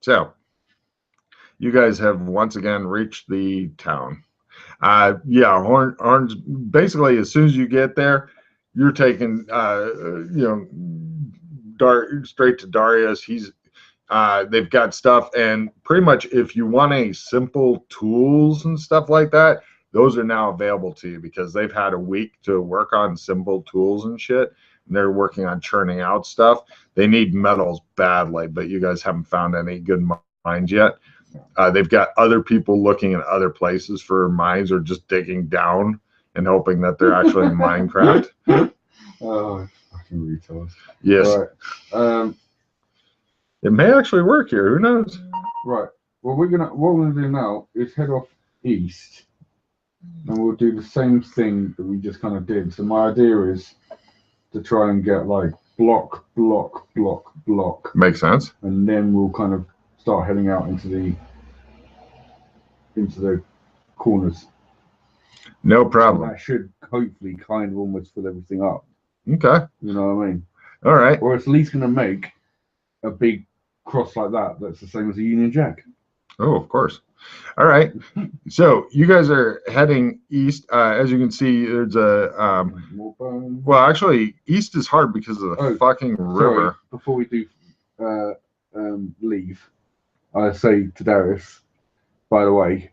So, you guys have once again reached the town. Horns, basically, as soon as you get there, you're taking, straight to Darius. They've got stuff, and pretty much if you want any simple tools and stuff like that, those are now available to you because they've had a week to work on simple tools and shit. And they're working on churning out stuff. They need metals badly, but you guys haven't found any good mines yet. They've got other people looking in other places for mines or just digging down and hoping that they're actually in Minecraft. Oh, fucking retards. Yes. Right. It may actually work here. Who knows? Right. Well, what we're gonna do now is head off east, and we'll do the same thing that we just kind of did. So my idea is to try and get like block. Makes sense. And then we'll kind of start heading out into the corners. No problem. So that should hopefully kind of almost fill everything up. Okay. You know what I mean? All right. Or it's at least going to make a big cross like that that's the same as a Union Jack. Oh, of course. All right. So you guys are heading east. As you can see, there's a well, actually, east is hard because of the fucking river. Before we do leave, I say to Darius, by the way,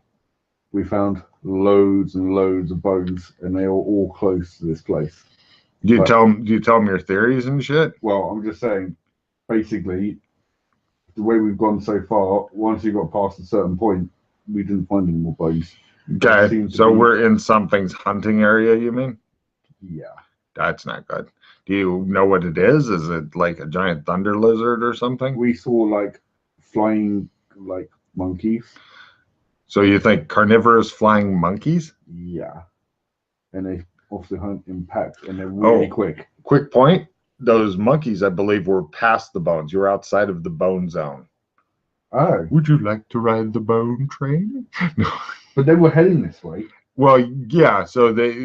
we found loads and loads of bones, and they are all close to this place. Do you tell them your theories and shit? Well, I'm just saying, basically, the way we've gone so far, once you got past a certain point, we didn't find any more bones. Okay, so we're in something's hunting area, you mean? Yeah. That's not good. Do you know what it is? Is it like a giant thunder lizard or something? We saw like flying like monkeys. So you think carnivorous flying monkeys? Yeah. And they obviously hunt in packs, and they're really quick. Quick point. Those monkeys, I believe, were past the bones. You were outside of the bone zone. Oh. Would you like to ride the bone train? No. But they were heading this way. Well, yeah. So they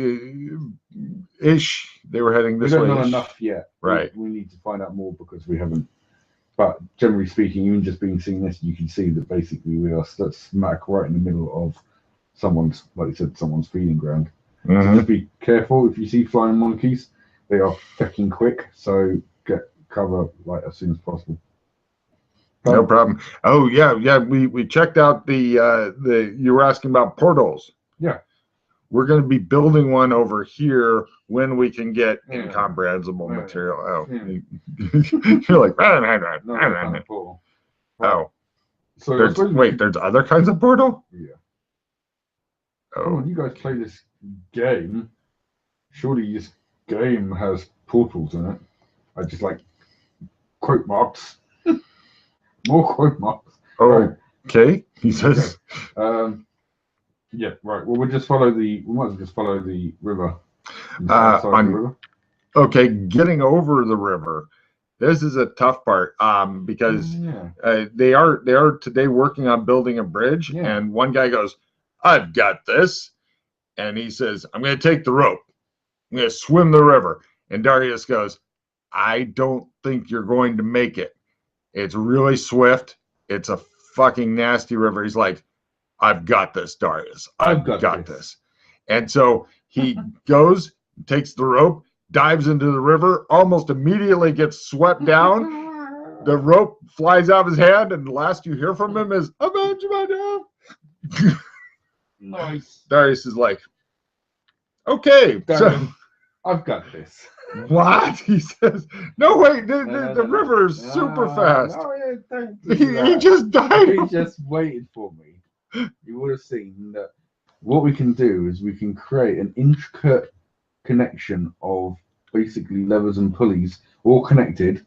were heading this way. We don't know enough yet. Right. We need to find out more because we haven't. But generally speaking, even just being seeing this, you can see that basically we are smack right in the middle of someone's, like you said, someone's feeding ground. So just be careful if you see flying monkeys. They are fucking quick, so get cover like as soon as possible. No problem. Oh yeah. We checked out the you were asking about portals. Yeah. we're going to be building one over here when we can get Yeah. incomprehensible Yeah. material. Oh, Yeah. you're like, No, that kind of portal. Right. oh, So I there's, suppose wait, there's other kinds of portal? yeah. Oh, When you guys play this game, surely this game has portals in it. I just like quote marks. More quote marks. oh, okay, he says. Okay. Yeah, right. Well, we might as well just follow the river. The south side of the river. Okay, getting over the river. This is a tough part because they are today working on building a bridge, and one guy goes, "I've got this," and he says, "I'm going to take the rope. I'm going to swim the river." And Darius goes, "I don't think you're going to make it. It's really swift. It's a fucking nasty river." He's like, "I've got this, Darius. I've got this." And so he goes, takes the rope, dives into the river, almost immediately gets swept down. The rope flies out of his hand, and the last you hear from him is, "Avenge my death." Nice. Darius is like, "Okay, so I've got this." What? He says, "No, wait, the river is super fast." No, don't He just died. He just waited for me. You would have seen that. What we can do is we can create an intricate connection of basically levers and pulleys all connected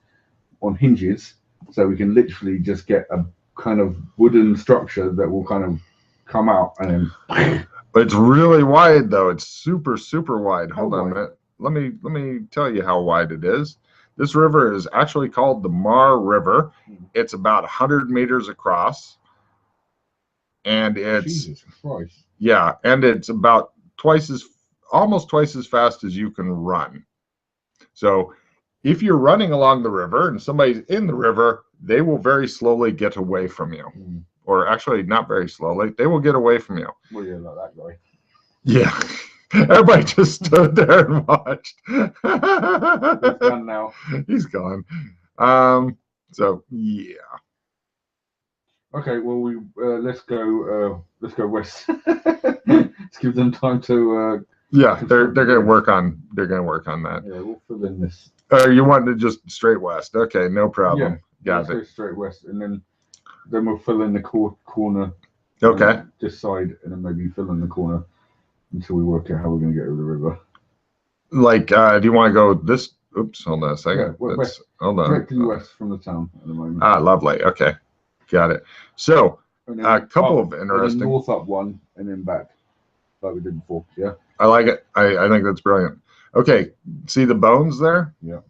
on hinges, so we can literally just get a kind of wooden structure that will kind of come out and then. But it's really wide though. It's super, super wide. Hold on a wide? minute. Let me tell you how wide it is. This river is actually called the Mar River. It's about 100 meters across, and it's Jesus Christ. Yeah, and it's about almost twice as fast as you can run. So if you're running along the river and somebody's in the river, they will very slowly get away from you. Or actually, not very slowly. They will get away from you. Well, yeah, like that guy. Yeah. Everybody just stood there and watched. He's gone now. He's gone. So yeah. Okay, well let's go west. Let's give them time to. Yeah, they're gonna work on that. Yeah, we'll fill in this. You want to just straight west? Okay, no problem. Got it. Go straight west, and then we'll fill in the corner. Okay. This side, and then maybe fill in the corner until we work out how we're going to get over the river. Like, do you want to go this? Oops, hold on a second. Yeah, west. Hold on. Directly west from the town at the moment. Ah, lovely. Okay, got it. So, a couple of interesting. North up one, and then back, like we did before. Yeah. I like it. I think that's brilliant. Okay, see the bones there? Yeah.